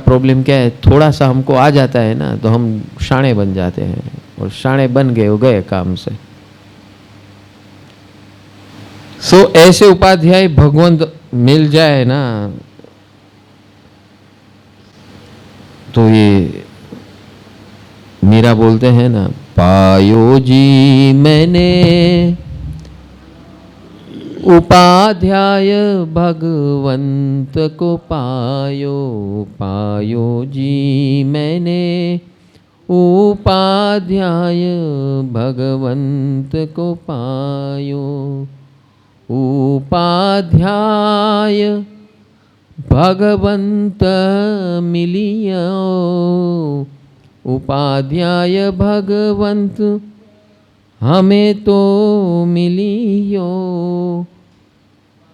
Problem क्या है, थोड़ा सा हमको आ जाता है ना तो हम शाणे बन जाते हैं, और शाणे बन गए वो गए काम से। सो ऐसे उपाध्याय भगवंत मिल जाए ना तो ये मीरा बोलते हैं ना, पायो जी मैंने उपाध्याय भगवंत को पायो, पायो जी मैंने उपाध्याय भगवंत को पायो। उपाध्याय भगवंत मिलियो, उपाध्याय भगवंत हमें तो मिलियो।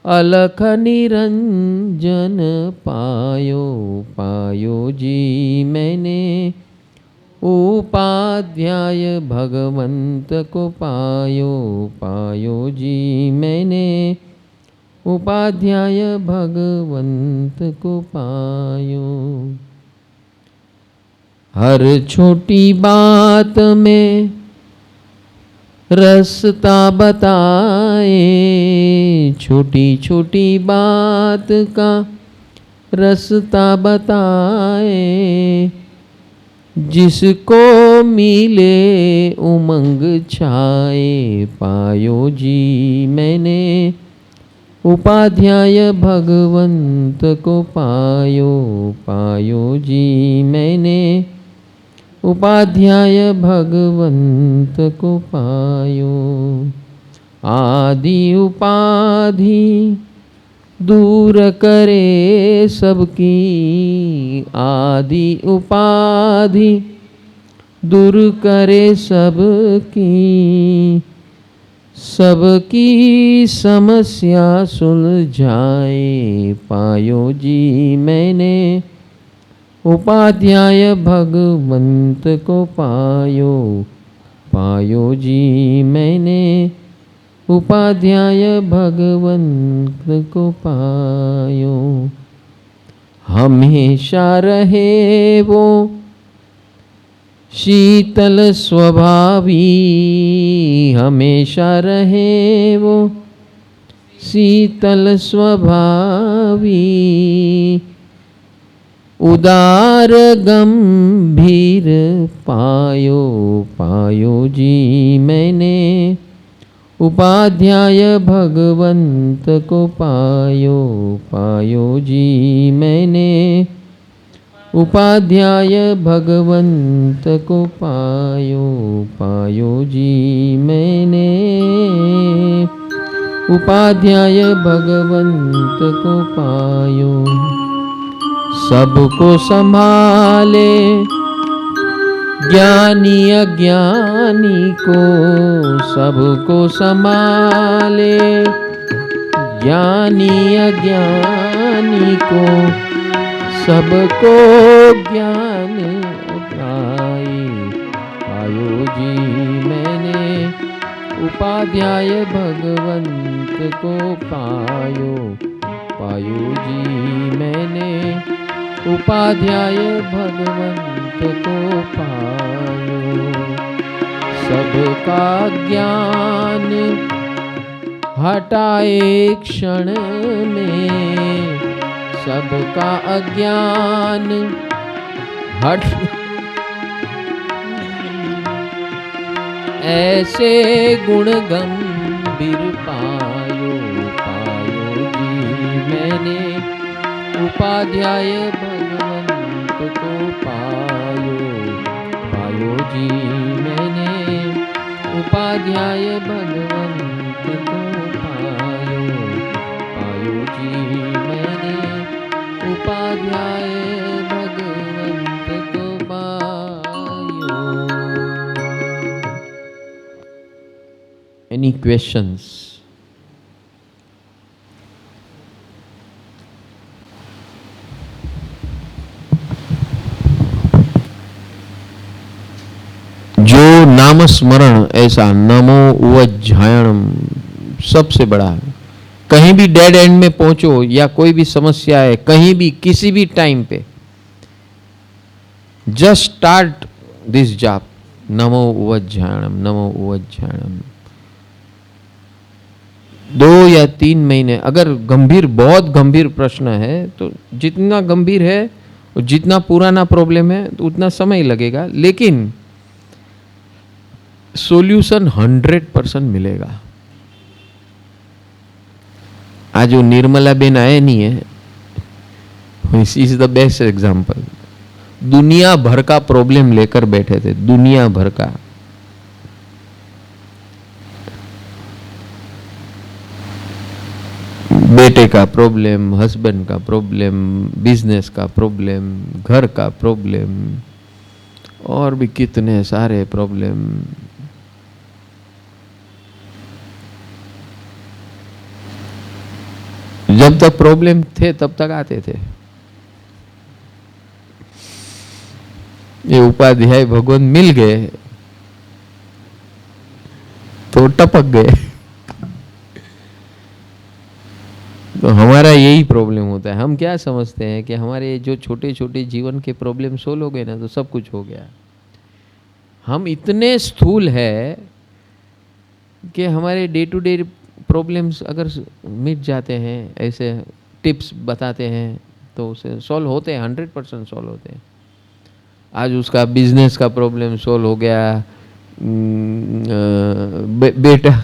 अलख निरंजन पायो, पायो जी मैंने उपाध्याय भगवंत को पायो, पायो जी मैंने उपाध्याय भगवंत को पायो। हर छोटी बात में रास्ता बताए, छोटी छोटी बात का रास्ता बताए। जिसको मिले उमंग छाए, पायो जी मैंने उपाध्याय भगवंत को पायो, पायो जी मैंने उपाध्याय भगवंत को पायो। आदि उपाधि दूर करे सबकी, आदि उपाधि दूर करे सबकी। सबकी समस्या सुलझाए, पायो जी मैंने उपाध्याय भगवंत को पायो, पायो जी मैंने उपाध्याय भगवंत को पायो। हमेशा रहे वो शीतल स्वभावी, हमेशा रहे वो शीतल स्वभावी। उदार गंभीर पायो, पायो जी मैंने उपाध्याय भगवंत को पायो, पायो जी मैंने उपाध्याय भगवंत को पायो, पायो जी मैंने उपाध्याय भगवंत को पायो। सबको संभाले ज्ञानी अज्ञानी को, सबको संभाले ज्ञानी अज्ञानी को। सबको ज्ञान पाए, पायो जी मैंने उपाध्याय भगवंत को पायो, पायो जी मैंने उपाध्याय भगवंत को पायो। सबका ज्ञान हटाए क्षण में, सबका अज्ञान हट। ऐसे गुण गंभीर पायो, पायो जी मैंने उपाध्याय भगवंत को पायो, पायो जी मैंने उपाध्याय भगवंत को पायो, पायो जी मैंने उपाध्याय भगवंत को पायो। Any questions? जो नाम स्मरण ऐसा नमो उज्जायणम सबसे बड़ा है। कहीं भी डेड एंड में पहुंचो या कोई भी समस्या है, कहीं भी किसी भी टाइम पे जस्ट स्टार्ट दिस जाप, नमो उवज्झायणम, नमो उवज्झायणम। 2 या 3 महीने, अगर गंभीर, बहुत गंभीर प्रश्न है तो जितना गंभीर है और जितना पुराना प्रॉब्लम है तो उतना समय लगेगा, लेकिन सॉल्यूशन 100% मिलेगा। आज वो निर्मला बेन आए नहीं है, इज द बेस्ट एग्जाम्पल। दुनिया भर का प्रॉब्लम लेकर बैठे थे, दुनिया भर का। बेटे का प्रॉब्लम, हस्बैंड का प्रॉब्लम, बिजनेस का प्रॉब्लम, घर का प्रॉब्लम, और भी कितने सारे प्रॉब्लम। जब तक प्रॉब्लम थे तब तक आते थे। ये उपाध्याय भगवान मिल गए तो टपक गए। तो हमारा यही प्रॉब्लम होता है। हम क्या समझते हैं कि हमारे जो छोटे छोटे जीवन के प्रॉब्लम सोल्व हो गए ना तो सब कुछ हो गया। हम इतने स्थूल है कि हमारे डे टू डे प्रॉब्लम्स अगर मिट जाते हैं, ऐसे टिप्स बताते हैं तो उसे सॉल्व होते हैं, 100% सॉल्व होते हैं। आज उसका बिजनेस का प्रॉब्लम सॉल्व हो गया,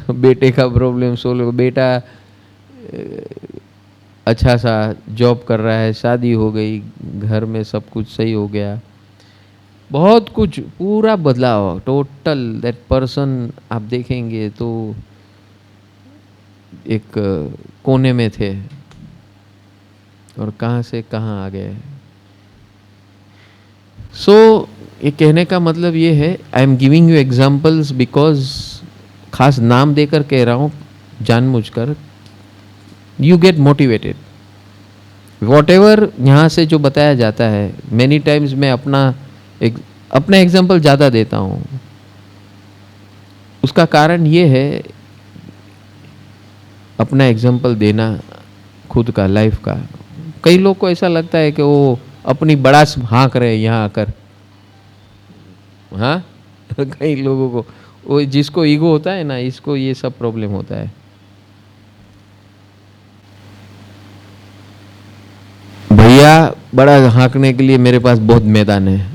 बेटे का प्रॉब्लम सॉल्व हो, बेटा अच्छा सा जॉब कर रहा है, शादी हो गई, घर में सब कुछ सही हो गया, बहुत कुछ पूरा बदलाव टोटल। दैट पर्सन आप देखेंगे तो एक कोने में थे और कहाँ से कहाँ आ गए। ये कहने का मतलब ये है, I am giving you examples because, खास नाम देकर कह रहा हूँ जानबूझकर, you get motivated. What ever यहाँ से जो बताया जाता है, मैनी टाइम्स मैं अपना एग्जाम्पल ज़्यादा देता हूँ। उसका कारण ये है, अपना एग्जाम्पल देना खुद का, लाइफ का। कई लोग को ऐसा लगता है कि वो अपनी बड़ास हाँक रहे यहाँ आकर, हाँ कई लोगों को, वो जिसको ईगो होता है ना, इसको ये सब प्रॉब्लम होता है। भैया बड़ा हाँकने के लिए मेरे पास बहुत मैदान है,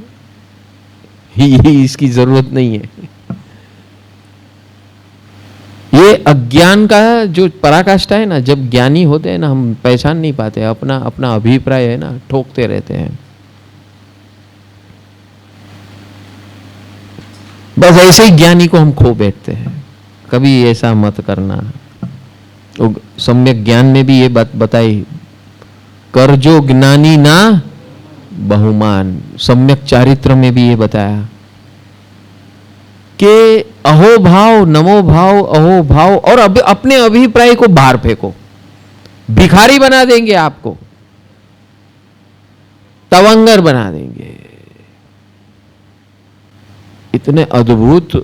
इसकी जरूरत नहीं है। ये अज्ञान का जो पराकाष्ठा है ना, जब ज्ञानी होते हैं ना, हम पहचान नहीं पाते, अपना अपना अभिप्राय है ना ठोकते रहते हैं। बस ऐसे ही ज्ञानी को हम खो बैठते हैं। कभी ऐसा मत करना। तो सम्यक ज्ञान में भी ये बात बताई, कर जो ज्ञानी ना बहुमान। सम्यक चारित्र में भी ये बताया कि अहो भाव, नमो भाव, अहो भाव, और अपने अभिप्राय को बाहर फेंको। भिखारी बना देंगे आपको, तवंगर बना देंगे। इतने अद्भुत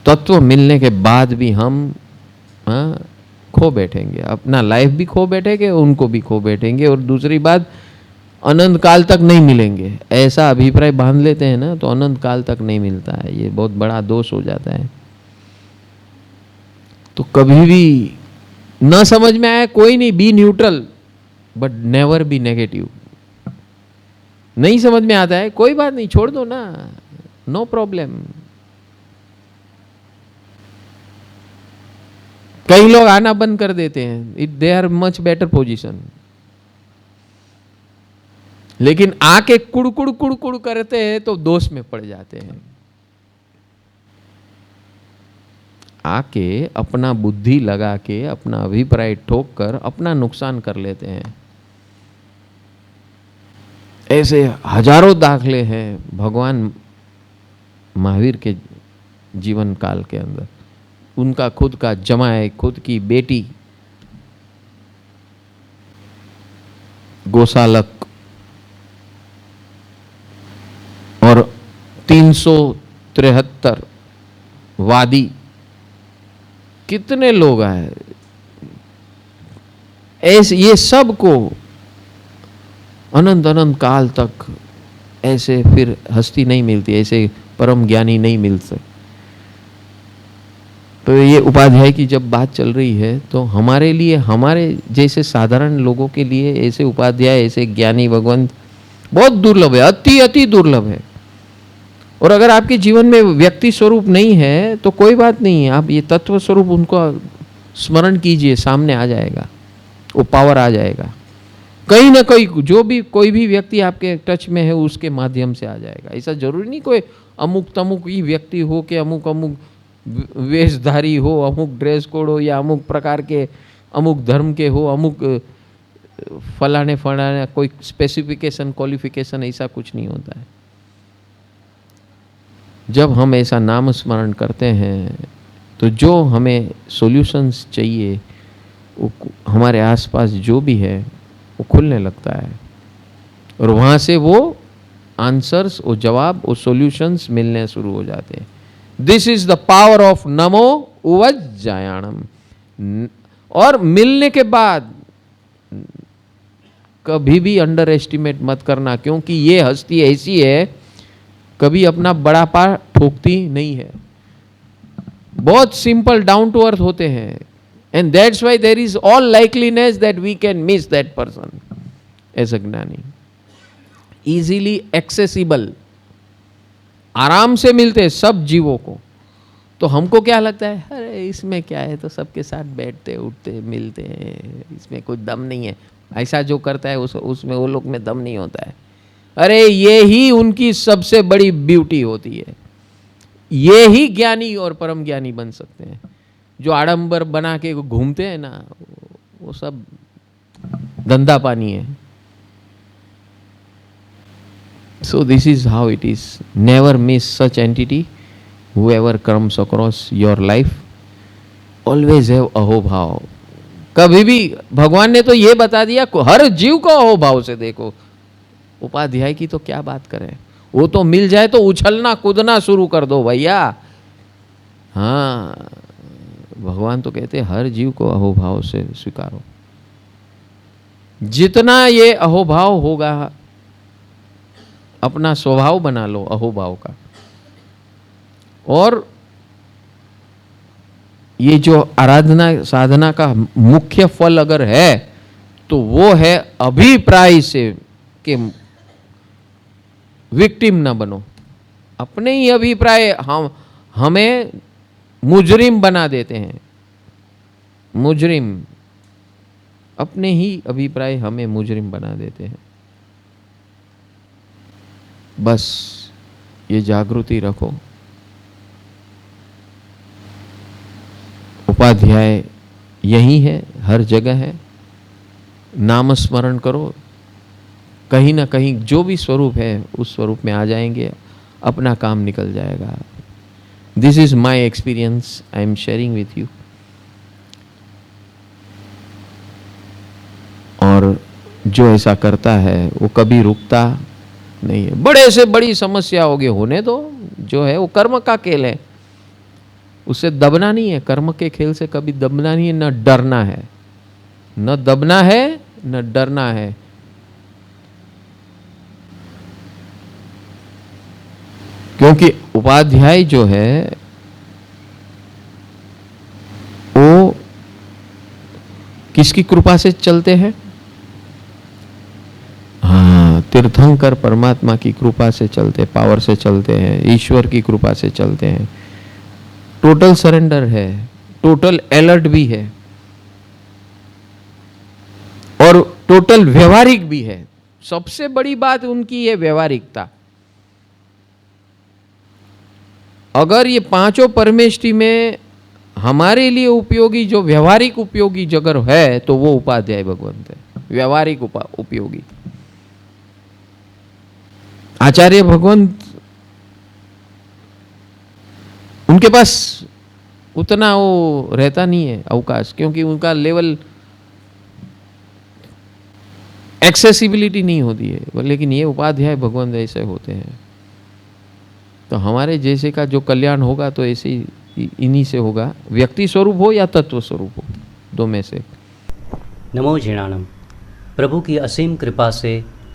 तत्व मिलने के बाद भी हम खो बैठेंगे, अपना लाइफ भी खो बैठेंगे, उनको भी खो बैठेंगे, और दूसरी बात, अनंत काल तक नहीं मिलेंगे। ऐसा अभिप्राय बांध लेते हैं ना तो अनंत काल तक नहीं मिलता है। ये बहुत बड़ा दोष हो जाता है। तो कभी भी न समझ में आया कोई नहीं, B neutral but never be negative. नहीं समझ में आता है कोई बात नहीं, छोड़ दो ना, नो प्रॉब्लम। कई लोग आना बंद कर देते हैं, they are much better position, लेकिन आके कुड़ कुड़ करते हैं तो दोष में पड़ जाते हैं। आके अपना बुद्धि लगा के, अपना अभिप्राय ठोक कर अपना नुकसान कर लेते हैं। ऐसे हजारों दाखले हैं भगवान महावीर के जीवन काल के अंदर। उनका खुद का जमाए, खुद की बेटी गोसालक, और 373 वादी, कितने लोग आए ऐसे, ये सब को अनंत अनंत काल तक ऐसे फिर हस्ती नहीं मिलती, ऐसे परम ज्ञानी नहीं मिल सकते। तो ये उपाध्याय की जब बात चल रही है तो हमारे लिए, हमारे जैसे साधारण लोगों के लिए ऐसे उपाध्याय, ऐसे ज्ञानी भगवंत बहुत दुर्लभ है, अति अति दुर्लभ है। और अगर आपके जीवन में व्यक्ति स्वरूप नहीं है तो कोई बात नहीं है, आप ये तत्व स्वरूप उनको स्मरण कीजिए, सामने आ जाएगा, वो पावर आ जाएगा। कहीं ना कहीं जो भी कोई भी व्यक्ति आपके टच में है उसके माध्यम से आ जाएगा। ऐसा जरूरी नहीं कोई अमुक तमुक ही व्यक्ति हो कि अमुक अमुक वेशधारी हो, अमुक ड्रेस कोड हो, या अमुक प्रकार के अमुक धर्म के हो, अमुक फलाने फलाने कोई स्पेसिफिकेशन क्वालिफिकेशन, ऐसा कुछ नहीं होता है। जब हम ऐसा नाम स्मरण करते हैं तो जो हमें सॉल्यूशंस चाहिए वो हमारे आसपास जो भी है वो खुलने लगता है, और वहाँ से वो आंसर्स, वो जवाब, वो सॉल्यूशंस मिलने शुरू हो जाते हैं। This is the power of नमो उवज्जायाणम। और मिलने के बाद कभी भी अंडर एस्टिमेट मत करना, क्योंकि ये हस्ती ऐसी है, कभी अपना बड़ापा ठोकती नहीं है, बहुत सिंपल डाउन टू अर्थ होते हैं। And that's why there is all likeliness that we can miss that person as a gyani. Easily accessible, आराम से मिलते हैं सब जीवों को। तो हमको क्या लगता है, अरे इसमें क्या है, तो सबके साथ बैठते उठते मिलते हैं, इसमें कोई दम नहीं है। ऐसा जो करता है उसमें वो लोग में दम नहीं होता है। अरे ये ही उनकी सबसे बड़ी ब्यूटी होती है। ये ही ज्ञानी और परम ज्ञानी बन सकते हैं। जो आडंबर बना के घूमते हैं ना, वो सब धंधा पानी है। So this is how it is. Never miss such entity. Whoever comes across your life, always have अहोभाव। कभी भी भगवान ने तो ये बता दिया, हर जीव को अहोभाव से देखो। उपाध्याय की तो क्या बात करें, वो तो मिल जाए तो उछलना कूदना शुरू कर दो भैया। हाँ, भगवान तो कहते हैं हर जीव को अहोभाव से स्वीकारो। जितना ये अहोभाव होगा, अपना स्वभाव बना लो अहोभाव का। और ये जो आराधना साधना का मुख्य फल अगर है तो वो है अभिप्राय से कि विक्टिम ना बनो। अपने ही अभिप्राय हमें मुजरिम बना देते हैं। मुजरिम, अपने ही अभिप्राय हमें मुजरिम बना देते हैं। बस ये जागृति रखो। उपाध्याय यही है, हर जगह है। नाम स्मरण करो, कहीं ना कहीं जो भी स्वरूप है उस स्वरूप में आ जाएंगे, अपना काम निकल जाएगा। This is my experience, I am sharing with you. और जो ऐसा करता है वो कभी रुकता नहीं है। बड़े से बड़ी समस्या होगी, होने दो, जो है वो कर्म का खेल है, उससे दबना नहीं है। कर्म के खेल से कभी दबना नहीं है, न डरना है, न दबना है न डरना है। क्योंकि उपाध्याय जो है वो किसकी कृपा से चलते हैं? हाँ, तीर्थंकर परमात्मा की कृपा से चलते, पावर से चलते हैं, ईश्वर की कृपा से चलते हैं। टोटल सरेंडर है, टोटल अलर्ट भी है, और टोटल व्यवहारिक भी है। सबसे बड़ी बात उनकी है व्यवहारिकता। अगर ये पांचों परमेष्टि में हमारे लिए उपयोगी, जो व्यवहारिक उपयोगी जगह है, तो वो उपाध्याय भगवंत है, व्यवहारिक उपयोगी। आचार्य भगवंत, उनके पास उतना वो रहता नहीं है अवकाश, क्योंकि उनका लेवल एक्सेसिबिलिटी नहीं होती है। लेकिन ये उपाध्याय भगवंत ऐसे होते हैं। तो हमारे जैसे का जो कल्याण होगा तो ऐसे ही इन्हीं से होगा, व्यक्ति स्वरूप हो या तत्व स्वरूप हो, दो में से। नमो झिणाणम। प्रभु की असीम कृपा से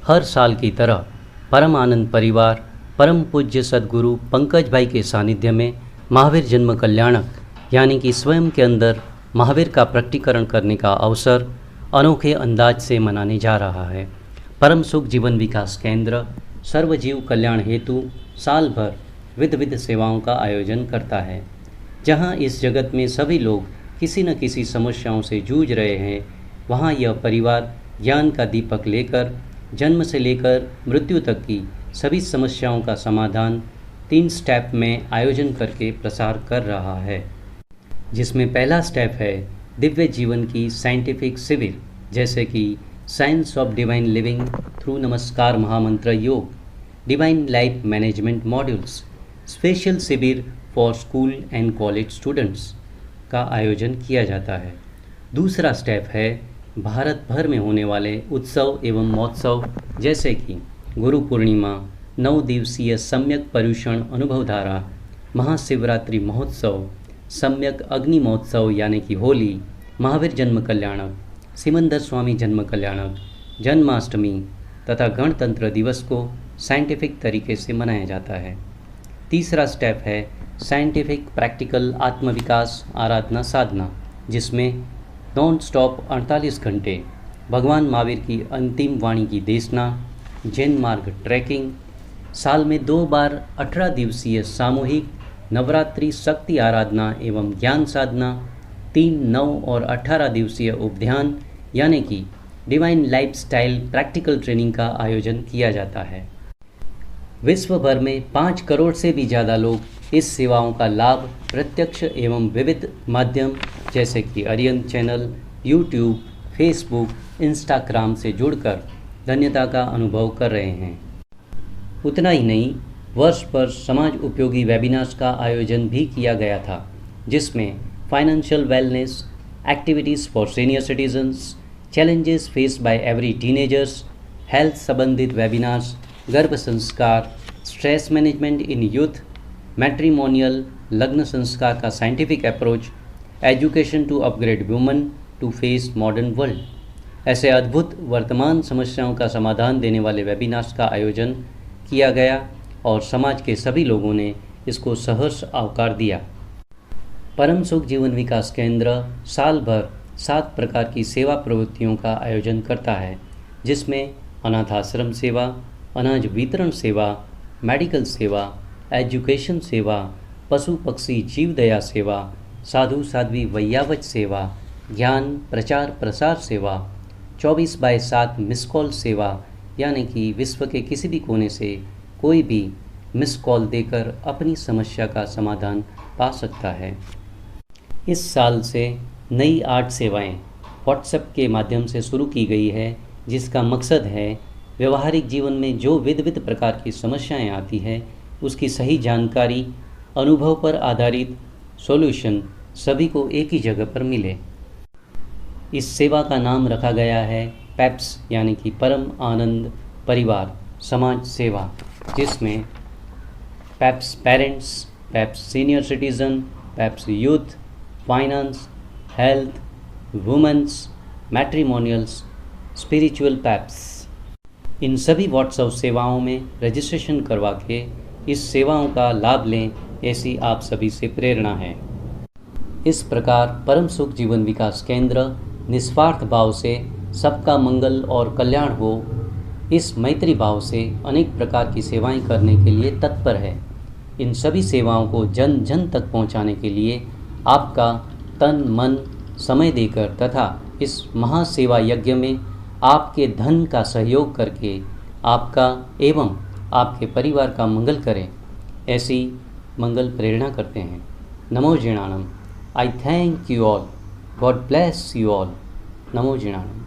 हर साल की तरह परम आनंद परिवार परम पूज्य सद्गुरु पंकज भाई के सानिध्य में महावीर जन्म कल्याणक यानी कि स्वयं के अंदर महावीर का प्रकटीकरण करने का अवसर अनोखे अंदाज से मनाने जा रहा है। परम सुख जीवन विकास केंद्र सर्वजीव कल्याण हेतु साल भर विविध सेवाओं का आयोजन करता है। जहां इस जगत में सभी लोग किसी न किसी समस्याओं से जूझ रहे हैं, वहां यह परिवार ज्ञान का दीपक लेकर जन्म से लेकर मृत्यु तक की सभी समस्याओं का समाधान 3 स्टेप में आयोजन करके प्रसार कर रहा है। जिसमें पहला स्टेप है दिव्य जीवन की साइंटिफिक शिविर, जैसे कि science of divine living through नमस्कार महामंत्र योग, divine life management modules, special शिविर for school and college students का आयोजन किया जाता है। दूसरा स्टेप है भारत भर में होने वाले उत्सव एवं महोत्सव, जैसे कि गुरु पूर्णिमा, 9 दिवसीय सम्यक पर्युषण अनुभव धारा, महाशिवरात्रि महोत्सव, सम्यक अग्नि महोत्सव यानी कि होली, महावीर जन्म कल्याणक, सिमंदर स्वामी जन्म कल्याणक, जन्माष्टमी तथा गणतंत्र दिवस को साइंटिफिक तरीके से मनाया जाता है। तीसरा स्टेप है साइंटिफिक प्रैक्टिकल आत्मविकास आराधना साधना, जिसमें नॉन स्टॉप 48 घंटे भगवान महावीर की अंतिम वाणी की देशना, जैन मार्ग ट्रैकिंग, साल में 2 बार 18 दिवसीय सामूहिक नवरात्रि शक्ति आराधना एवं ज्ञान साधना, 3, 9 और 18 दिवसीय उपध्यान यानी कि डिवाइन लाइफस्टाइल प्रैक्टिकल ट्रेनिंग का आयोजन किया जाता है। विश्व भर में 5 करोड़ से भी ज़्यादा लोग इस सेवाओं का लाभ प्रत्यक्ष एवं विविध माध्यम जैसे कि Aryan channel, YouTube, Facebook, Instagram से जुड़कर धन्यता का अनुभव कर रहे हैं। उतना ही नहीं, वर्ष पर समाज उपयोगी वेबिनार्स का आयोजन भी किया गया था, जिसमें financial wellness, activities for senior citizens, challenges faced by every teenagers, health संबंधित वेबिनार्स, गर्भ संस्कार, stress management in youth, matrimonial लग्न संस्कार का scientific approach, education to upgrade women to face modern world, ऐसे अद्भुत वर्तमान समस्याओं का समाधान देने वाले वेबिनार्स का आयोजन किया गया और समाज के सभी लोगों ने इसको सहर्ष आवकार दिया। परम सुख जीवन विकास केंद्र साल भर 7 प्रकार की सेवा प्रवृत्तियों का आयोजन करता है, जिसमें अनाथ आश्रम सेवा, अनाज वितरण सेवा, मेडिकल सेवा, एजुकेशन सेवा, पशु पक्षी जीव दया सेवा, साधु साध्वी वैयावच सेवा, ज्ञान प्रचार प्रसार सेवा, 24/7 मिस कॉल सेवा यानी कि विश्व के किसी भी कोने से कोई भी मिस कॉल देकर अपनी समस्या का समाधान पा सकता है। इस साल से नई 8 सेवाएं व्हाट्सएप के माध्यम से शुरू की गई है, जिसका मकसद है व्यवहारिक जीवन में जो विविध प्रकार की समस्याएं आती हैं उसकी सही जानकारी, अनुभव पर आधारित सॉल्यूशन सभी को एक ही जगह पर मिले। इस सेवा का नाम रखा गया है पैप्स यानी कि परम आनंद परिवार समाज सेवा, जिसमें Paps parents, Paps senior citizen, Paps youth, finance, health, women's, matrimonials, spiritual Paps, इन सभी व्हाट्सएप सेवाओं में रजिस्ट्रेशन करवा के इस सेवाओं का लाभ लें, ऐसी आप सभी से प्रेरणा है। इस प्रकार परम सुख जीवन विकास केंद्र निस्वार्थ भाव से सबका मंगल और कल्याण हो, इस मैत्री भाव से अनेक प्रकार की सेवाएं करने के लिए तत्पर है। इन सभी सेवाओं को जन जन तक पहुंचाने के लिए आपका तन मन समय देकर तथा इस महासेवा यज्ञ में आपके धन का सहयोग करके आपका एवं आपके परिवार का मंगल करें, ऐसी मंगल प्रेरणा करते हैं। नमो जिणानम। I thank you all. God bless you all. नमो जिणानम।